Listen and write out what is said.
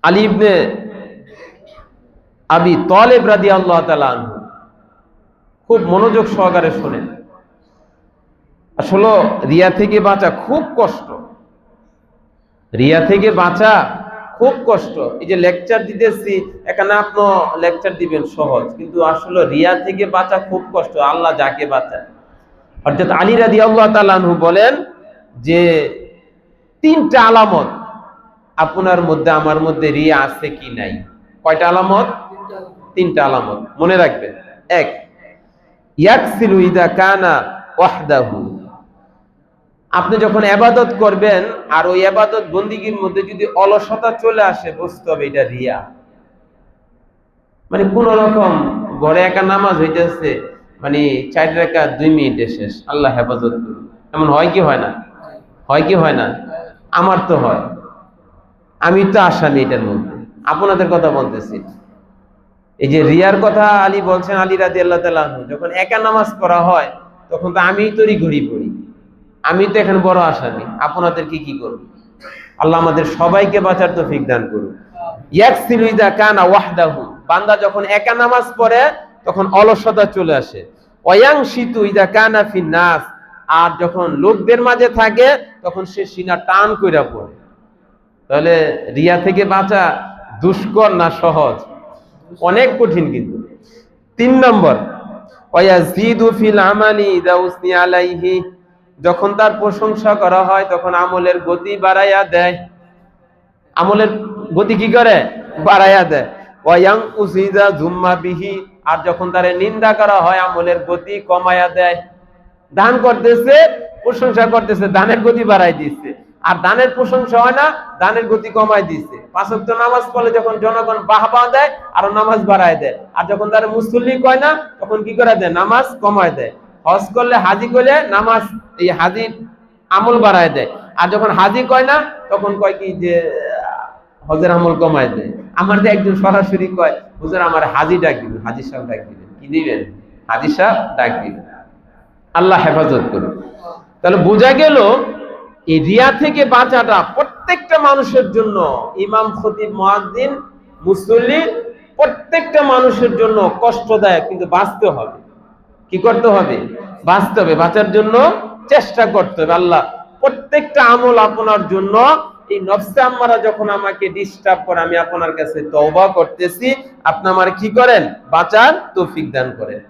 আলী ইবনে আবি তালেব রাদিয়াল্লাহু তাআলা আনহু খুব মনোযোগ সহকারে শোনেন। আসলে রিয়া থেকে বাঁচা খুব কষ্ট, রিয়া থেকে বাঁচা খুব কষ্ট। এই যে লেকচার দিতেছি, এখানে আপনি লেকচার দিবেন সহজ, কিন্তু আসলে রিয়া থেকে বাঁচা খুব কষ্ট, আল্লাহ যাকে বাঁচায়। অর্থাৎ আলী রাদিয়াল্লাহু তাআলা আনহু বলেন যে তিনটা আলামত আপনার মধ্যে আমার মধ্যে রিয়া আছে কি নাই। কয়টা আলামত? তিনটা আলামত মনে রাখবেন। এক, ইয়াকসিলু ইযা কানা ওয়াহদাহু, আপনি যখন ইবাদত করবেন আর ওই ইবাদত বন্দিগির মধ্যে যদি অলসতা চলে আসে, বুঝতে হবে এটা রিয়া। মানে কোন রকম ঘরে একা নামাজ হইতেছে, মানে 4 রাকাত 2 মিনিটে শেষ, আল্লাহ হেফাজত করুন, এমন হয় কি হয় না? হয় কি হয় না? আমার তো হয়, আমি তো আসামি এটার মধ্যে, আপনাদের কথা বলতেছি। এই যে রিয়ার কথা আলী বলছেন, আলী রাদিয়াল্লাহু তাআলা আনহু, যখন একা নামাজ পড়া হয় তখন তো আমিই তড়ি ঘড়ি পড়ি, আমি তো এখানে বড় আসামি, আপনাদের কি করব? আল্লাহ আমাদের সবাইকে বাঁচার তৌফিক দান করুন। ইয়াকসিলু ইযা কানা ওয়াহদাহু, বান্দা যখন একা নামাজ পড়ে তখন অলসতা চলে আসে। ওয়ায়াংশিতু ইযা কানা ফিন নাস, আর যখন লোকদের মাঝে থাকে তখন সে সিনা টান কইরা পড়ে। তাহলে রিয়া থেকে বাঁচা দুষ্কর না সহজ? অনেক কঠিন। কিন্তু 3 নম্বর, ওয়ায়াজিদু ফিল আমালি ইযা উসনি আলাইহি, যখন তার প্রশংসা করা হয় তখন আমলের গতি বাড়াইয়া দেয়। আমলের গতি কি করে? বাড়াইয়া দেয়। ওয়ায়াং উসিদা জুম্মা বিহি, আর যখন তারে নিন্দা করা হয় আমলের গতি কমাইয়া দেয়। দান করতেছে, প্রশংসা করতেছে, দানের গতি বাড়াই দিচ্ছে, আর দানের প্রশংসা হয় না, দানের গতি কমাই দিচ্ছে। 5 ওয়াক্ত নামাজ পড়লে যখন জনগণ বাহবা দেয় আর নামাজ বাড়ায় দেয়, আর যখন তারা মুসল্লি কয় না তখন কি করে দেয়? নামাজ কমায় দেয়। হজ করলে, হাজি করলে নামাজ, এই হাজির আমল বাড়ায় দেয়, আর যখন হাজি কয় না তখন কয় কি যে হজের আমল কমায় দেয়। আমার যে একজন সরাসরি কয়, হুজুর আমার হাজি ডাক দিবেন, হাজি সাহেব ডাক দিবেন। কি দিবেন? হাজি সাহেব ডাক দিবেন। আল্লাহ হেফাজত করুন। তাহলে বোঝা গেল এই রিয়া থেকে বাঁচাটা প্রত্যেকটা মানুষের জন্য, ইমাম, খতিব, মুয়াজ্জিন, মুসল্লি, প্রত্যেকটা মানুষের জন্য কষ্টদায়ক, কিন্তু বাঁচতে হবে। কি করতে হবে? বাঁচতে হবে। বাঁচার জন্য চেষ্টা করতে হবে। আল্লাহ প্রত্যেকটা আমল আপনার জন্য, এই নফসে আম্মারা যখন আমাকে ডিস্টার্ব করে, আমি আপনার কাছে তওবা করতেছি, আপনি আমার কি করেন? বাঁচার তৌফিক দান করেন।